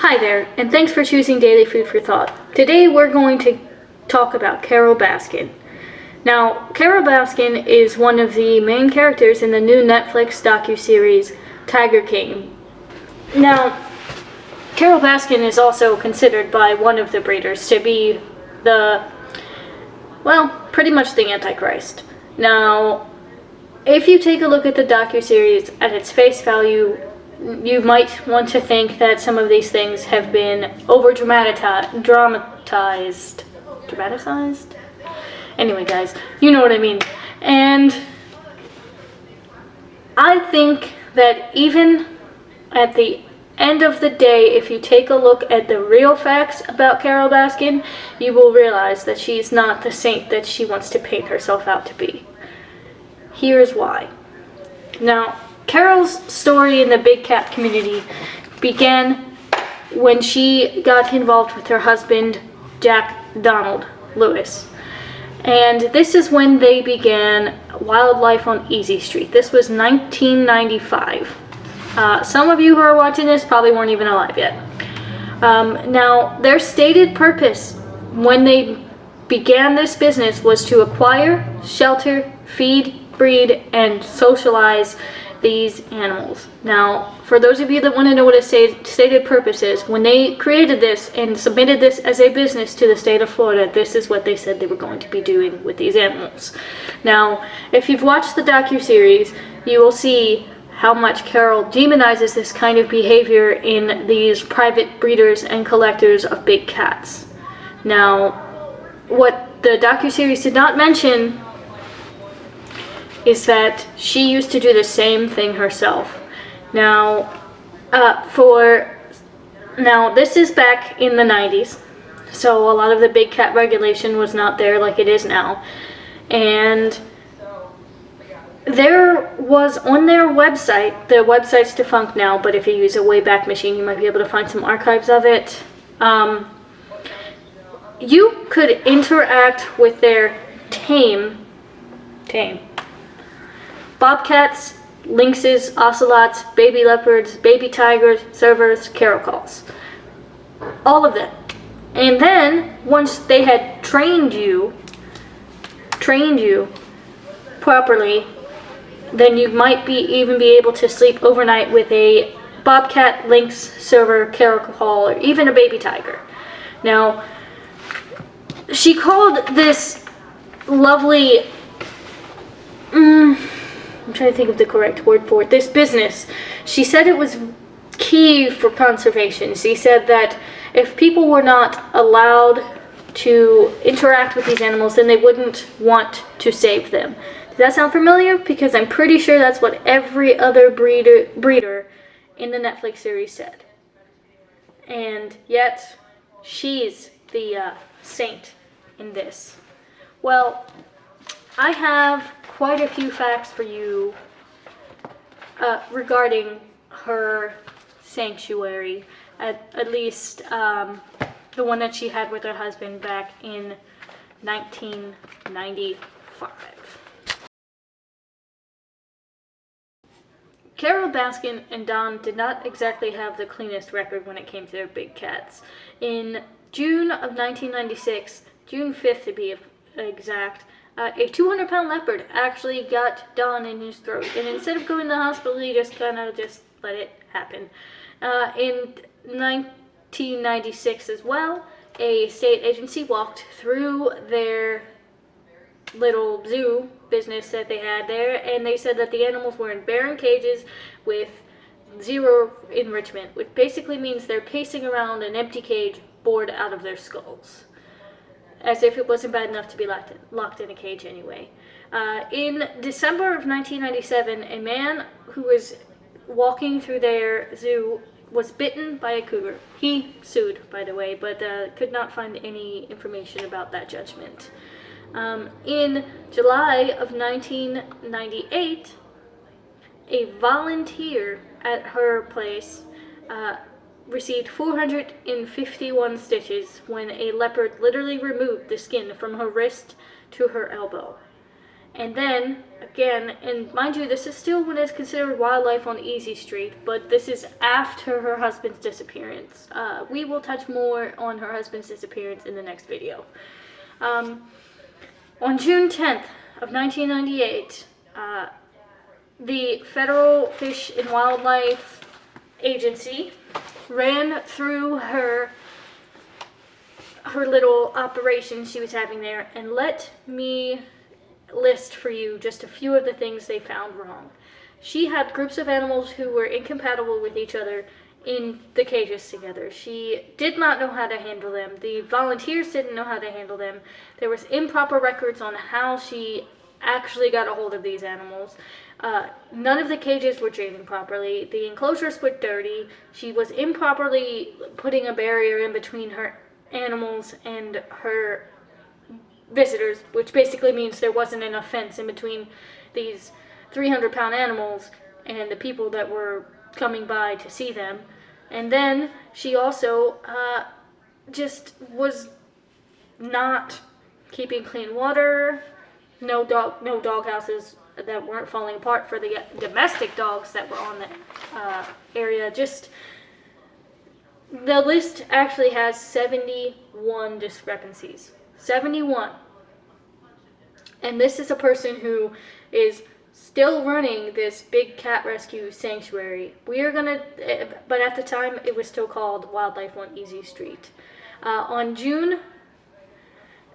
Hi there, and thanks for choosing Daily Food for Thought. Today we're going to talk about Carole Baskin. Now, Carole Baskin is one of the main characters in the new Netflix docuseries Tiger King. Now, Carole Baskin is also considered by one of the breeders to be pretty much the Antichrist. Now, if you take a look at the docuseries at its face value, you might want to think that some of these things have been dramatized. Anyway, guys, you know what I mean. And I think that even at the end of the day, if you take a look at the real facts about Carole Baskin, you will realize that she's not the saint that she wants to paint herself out to be. Here's why. Now, Carole's story in the big cat community began when she got involved with her husband, Jack Donald Lewis. And this is when they began Wildlife on Easy Street. This was 1995. Some of you who are watching this probably weren't even alive yet. Now, their stated purpose when they began this business was to acquire, shelter, feed, breed, and socialize these animals. Now, for those of you that want to know what a stated purpose is, when they created this and submitted this as a business to the state of Florida, this is what they said they were going to be doing with these animals. Now, if you've watched the docuseries, you will see how much Carole demonizes this kind of behavior in these private breeders and collectors of big cats. Now, what the docuseries did not mention is that she used to do the same thing herself. Now, this is back in the 90s, so a lot of the big cat regulation was not there like it is now. And there was on their website, the website's defunct now, but if you use a Wayback Machine, you might be able to find some archives of it. You could interact with their tame bobcats, lynxes, ocelots, baby leopards, baby tigers, servers, caracals. All of them. And then, once they had trained you properly, then you might even be able to sleep overnight with a bobcat, lynx, server, caracal, or even a baby tiger. Now, she called this lovely I'm trying to think of the correct word for it. This business, she said it was key for conservation. She said that if people were not allowed to interact with these animals, then they wouldn't want to save them. Does that sound familiar? Because I'm pretty sure that's what every other breeder in the Netflix series said. And yet, she's the saint in this. Well, I have quite a few facts for you regarding her sanctuary, at least the one that she had with her husband back in 1995. Carole Baskin and Don did not exactly have the cleanest record when it came to their big cats. In June of 1996, June 5th to be exact, a 200-pound leopard actually got Don in his throat, and instead of going to the hospital, he just let it happen. In 1996 as well, a state agency walked through their little zoo business that they had there, and they said that the animals were in barren cages with zero enrichment, which basically means they're pacing around an empty cage bored out of their skulls. As if it wasn't bad enough to be locked in a cage anyway. In December of 1997, a man who was walking through their zoo was bitten by a cougar. He sued, by the way, but could not find any information about that judgment. In July of 1998, a volunteer at her place received 451 stitches when a leopard literally removed the skin from her wrist to her elbow. And then, again, and mind you, this is still when it's considered wildlife on Easy Street, but this is after her husband's disappearance. We will touch more on her husband's disappearance in the next video. On June 10th of 1998, the Federal Fish and Wildlife Agency ran through her little operation she was having there, and let me list for you just a few of the things they found wrong. She had groups of animals who were incompatible with each other in the cages together. She did not know how to handle them. The volunteers didn't know how to handle them. There was improper records on how she actually got a hold of these animals. None of the cages were draining properly. The enclosures were dirty. She was improperly putting a barrier in between her animals and her visitors, which basically means there wasn't enough fence in between these 300-pound animals and the people that were coming by to see them. And then she also just was not keeping clean water, no dog houses that weren't falling apart for the domestic dogs that were on the area. Just the list actually has 71 discrepancies. 71. And this is a person who is still running this big cat rescue sanctuary. We are gonna, but at the time it was still called Wildlife on Easy Street. On June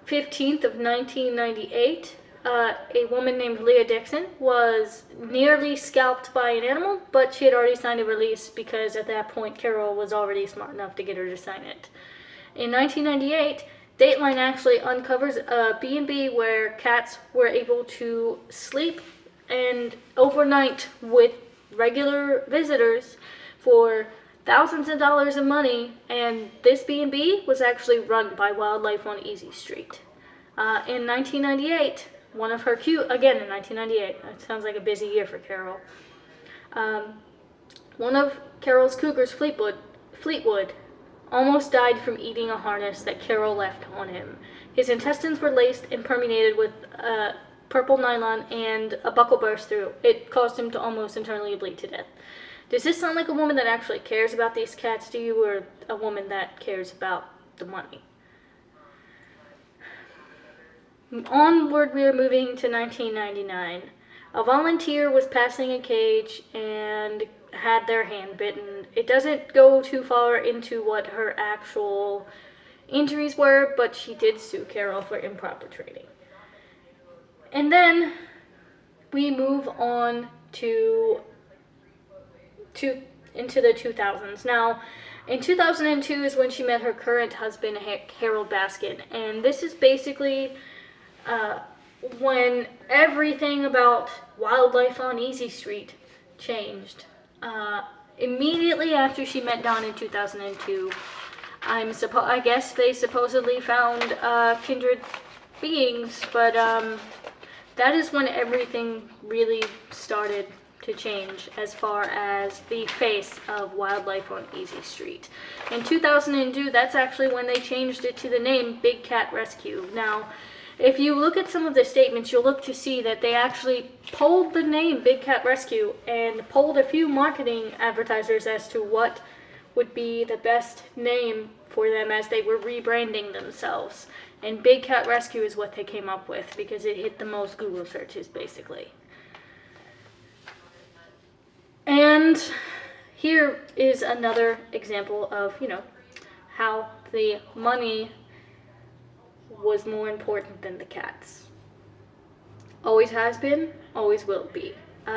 15th of 1998, a woman named Leah Dixon was nearly scalped by an animal, but she had already signed a release because at that point Carole was already smart enough to get her to sign it. In 1998, Dateline actually uncovers a B&B where cats were able to sleep and overnight with regular visitors for thousands of dollars of money, and this B&B was actually run by Wildlife on Easy Street. In 1998, one of her in 1998, that sounds like a busy year for Carole. One of Carole's cougars, Fleetwood, almost died from eating a harness that Carole left on him. His intestines were laced and permeated with purple nylon, and a buckle burst through. It caused him to almost internally bleed to death. Does this sound like a woman that actually cares about these cats to you, or a woman that cares about the money? Onward, we are moving to 1999. A volunteer was passing a cage and had their hand bitten. It doesn't go too far into what her actual injuries were, but she did sue Carole for improper training. And then we move on into the 2000s. Now, in 2002 is when she met her current husband, Harold Baskin, and this is basically when everything about Wildlife on Easy Street changed. Immediately after she met Don in 2002, I guess they supposedly found kindred beings, but that is when everything really started to change as far as the face of Wildlife on Easy Street. In 2002, that's actually when they changed it to the name Big Cat Rescue. Now, if you look at some of the statements, you'll look to see that they actually polled the name Big Cat Rescue and polled a few marketing advertisers as to what would be the best name for them as they were rebranding themselves. And Big Cat Rescue is what they came up with because it hit the most Google searches, basically. And here is another example of, how the money was more important than the cats. Always has been, always will be.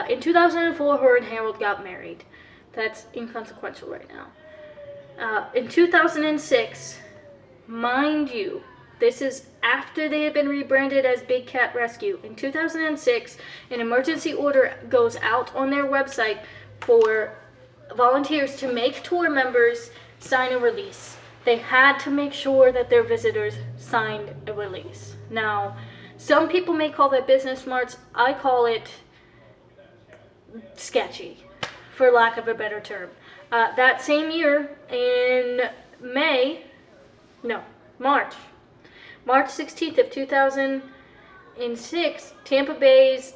In 2004, her and Harold got married. That's inconsequential right now. In 2006, mind you, this is after they had been rebranded as Big Cat Rescue. In 2006, an emergency order goes out on their website for volunteers to make tour members sign a release. They had to make sure that their visitors signed a release. Now, some people may call that business smarts. I call it sketchy, for lack of a better term. That same year, in March 16th of 2006, in 6, Tampa Bay's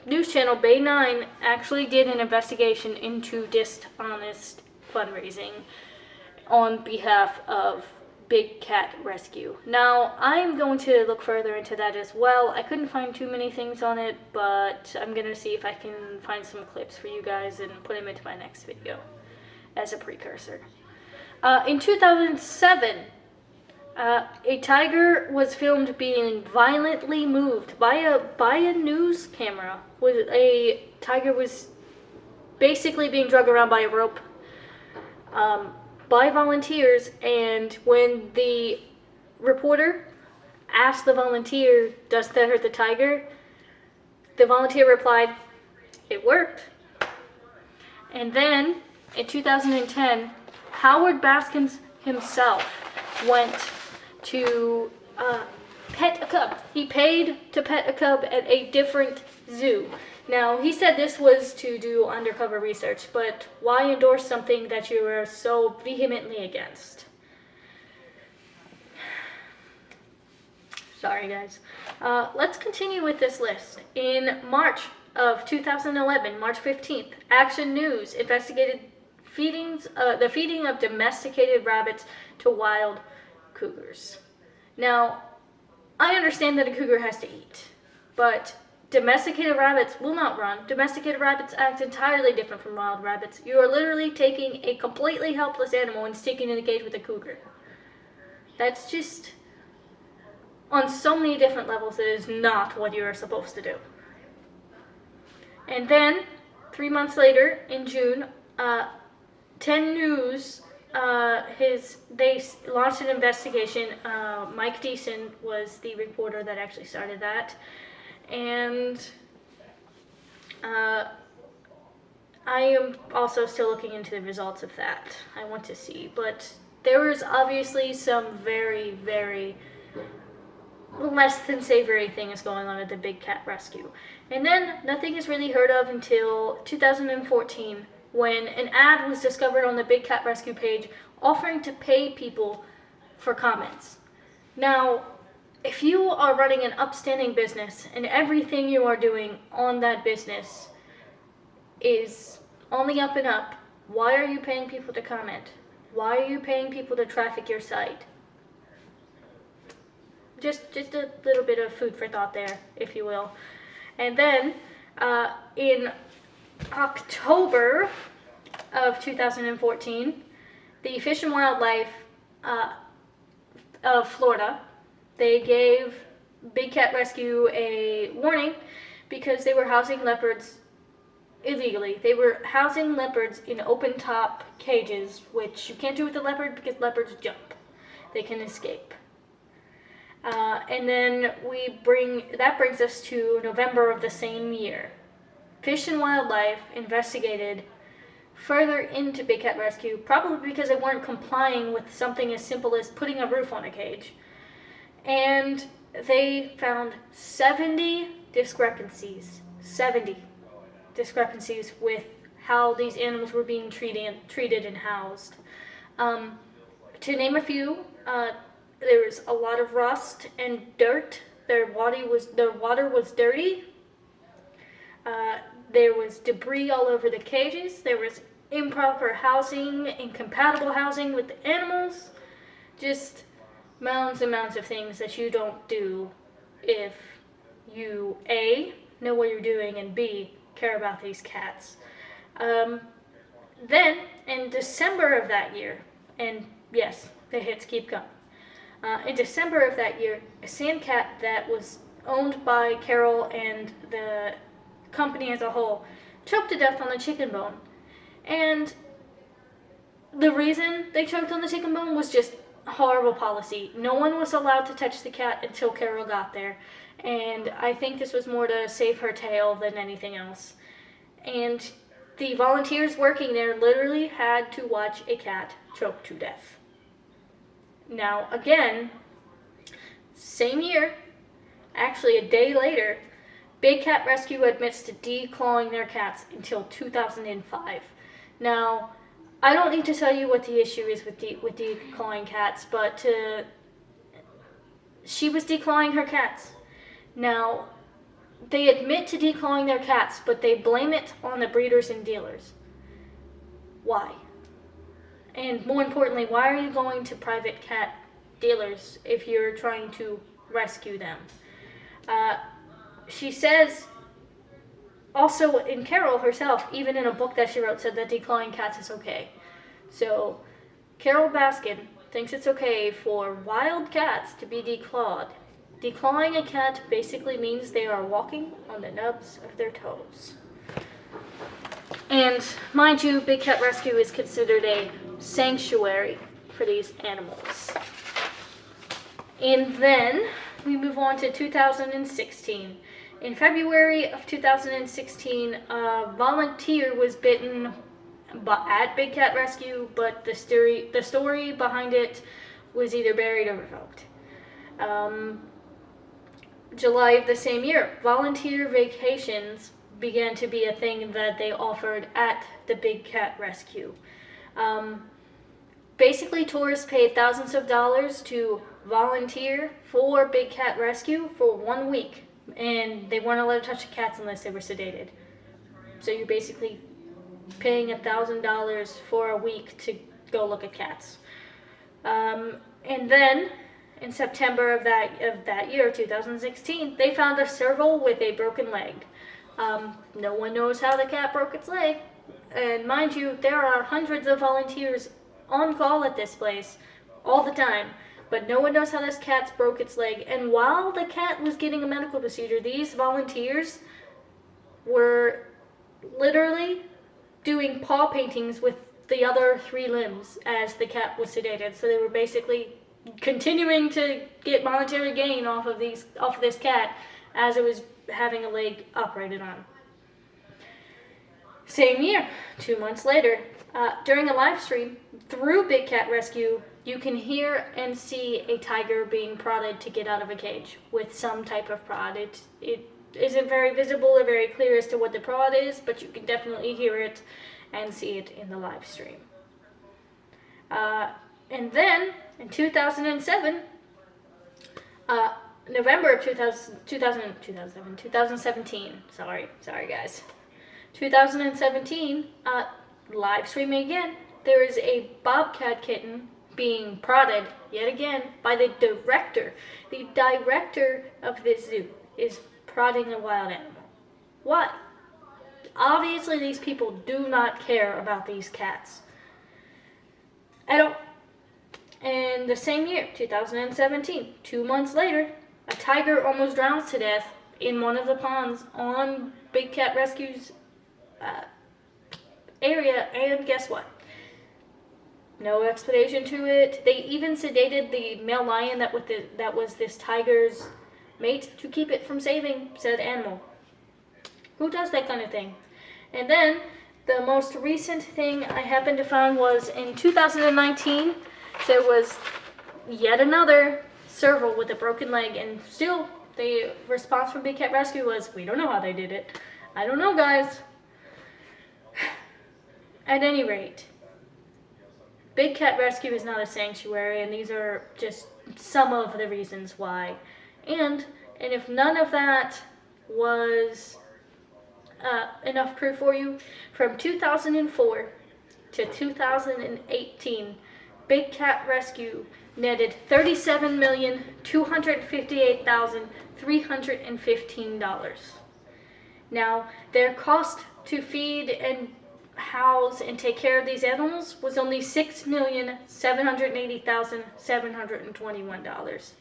news channel, Bay 9, actually did an investigation into dishonest fundraising on behalf of Big Cat Rescue. Now, I'm going to look further into that as well. I couldn't find too many things on it, but I'm going to see if I can find some clips for you guys and put them into my next video as a precursor. In 2007, a tiger was filmed being violently moved by a news camera. A tiger was basically being dragged around by a rope by volunteers, and when the reporter asked the volunteer, "Does that hurt the tiger?" the volunteer replied, "It worked." And then in 2010, Howard Baskin himself went to pet a cub. He paid to pet a cub at a different zoo. Now, he said this was to do undercover research, but why endorse something that you are so vehemently against? Sorry, guys. Let's continue with this list. In March of 2011, March 15th, Action News investigated the feeding of domesticated rabbits to wild cougars. Now, I understand that a cougar has to eat, but domesticated rabbits will not run. Domesticated rabbits act entirely different from wild rabbits. You are literally taking a completely helpless animal and sticking it in a cage with a cougar. That's just, on so many different levels, it is not what you are supposed to do. And then, 3 months later, in June, 10 News, they launched an investigation. Mike Deason was the reporter that actually started that. And I am also still looking into the results of that. I want to see. But there was obviously some very, very less than savory things going on at the Big Cat Rescue. And then nothing is really heard of until 2014, when an ad was discovered on the Big Cat Rescue page offering to pay people for comments. Now, if you are running an upstanding business and everything you are doing on that business is on the up and up, why are you paying people to comment? Why are you paying people to traffic your site? Just a little bit of food for thought there, if you will. And then in October of 2014, the Fish and Wildlife of Florida, they gave Big Cat Rescue a warning because they were housing leopards illegally. They were housing leopards in open top cages, which you can't do with a leopard because leopards jump. They can escape. And then that brings us to November of the same year. Fish and Wildlife investigated further into Big Cat Rescue, probably because they weren't complying with something as simple as putting a roof on a cage. And they found 70 discrepancies with how these animals were being treated and housed. To name a few, there was a lot of rust and dirt. Their water was dirty. There was debris all over the cages. There was improper housing, incompatible housing with the animals. Just mounds and mounds of things that you don't do if you, A, know what you're doing, and B, care about these cats. Then, in December of that year, and yes, the hits keep coming. In December of that year, a sand cat that was owned by Carole and the company as a whole choked to death on the chicken bone. And the reason they choked on the chicken bone was just horrible policy. No one was allowed to touch the cat until Carole got there. And I think this was more to save her tail than anything else. And the volunteers working there literally had to watch a cat choke to death. Now, again, same year, actually a day later, Big Cat Rescue admits to declawing their cats until 2005. Now, I don't need to tell you what the issue is with declawing cats, but she was declawing her cats. Now, they admit to declawing their cats, but they blame it on the breeders and dealers. Why? And more importantly, why are you going to private cat dealers if you're trying to rescue them? She says, also in Carole herself, even in a book that she wrote, said that declawing cats is okay. So Carole Baskin thinks it's okay for wild cats to be declawed. Declawing a cat basically means they are walking on the nubs of their toes. And mind you, Big Cat Rescue is considered a sanctuary for these animals. And then we move on to 2016. In February of 2016, a volunteer was bitten at Big Cat Rescue, but the story behind it was either buried or revoked. July of the same year, volunteer vacations began to be a thing that they offered at the Big Cat Rescue. Basically, tourists paid thousands of dollars to volunteer for Big Cat Rescue for 1 week, and they weren't allowed to touch the cats unless they were sedated. So you're basically paying $1,000 for a week to go look at cats. And then in September of that year, 2016, they found a serval with a broken leg. No one knows how the cat broke its leg. And mind you, there are hundreds of volunteers on call at this place all the time. But no one knows how this cat broke its leg. And while the cat was getting a medical procedure, these volunteers were literally doing paw paintings with the other 3 limbs as the cat was sedated. So they were basically continuing to get monetary gain off of this cat as it was having a leg operated on. Same year, 2 months later, during a live stream through Big Cat Rescue, you can hear and see a tiger being prodded to get out of a cage with some type of prod. It isn't very visible or very clear as to what the prod is, but you can definitely hear it and see it in the live stream. And then in 2007, November of 2017, sorry guys. 2017, live streaming again, there is a bobcat kitten being prodded yet again by the director. The director of this zoo is prodding a wild animal. Why? Obviously, these people do not care about these cats at all. And the same year, 2017, 2 months later, a tiger almost drowns to death in one of the ponds on Big Cat Rescue's area, and guess what? No explanation to it. They even sedated the male lion that was this tiger's mate to keep it from saving said animal. Who does that kind of thing? And then the most recent thing I happened to find was in 2019, there was yet another serval with a broken leg, and still the response from Big Cat Rescue was, we don't know how they did it. I don't know, guys. At any rate, Big Cat Rescue is not a sanctuary, and these are just some of the reasons why. And if none of that was enough proof for you, from 2004 to 2018, Big Cat Rescue netted $37,258,315. Now, their cost to feed and house and take care of these animals was only $6,780,721.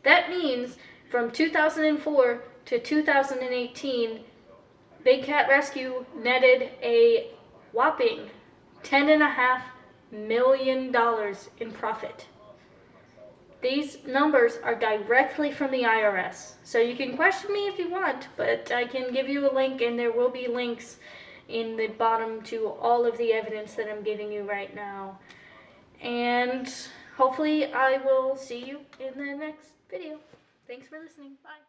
That means from 2004 to 2018, Big Cat Rescue netted a whopping $10.5 million in profit. These numbers are directly from the IRS. So you can question me if you want, but I can give you a link, and there will be links in the bottom to all of the evidence that I'm giving you right now. And hopefully I will see you in the next video. Thanks for listening. Bye.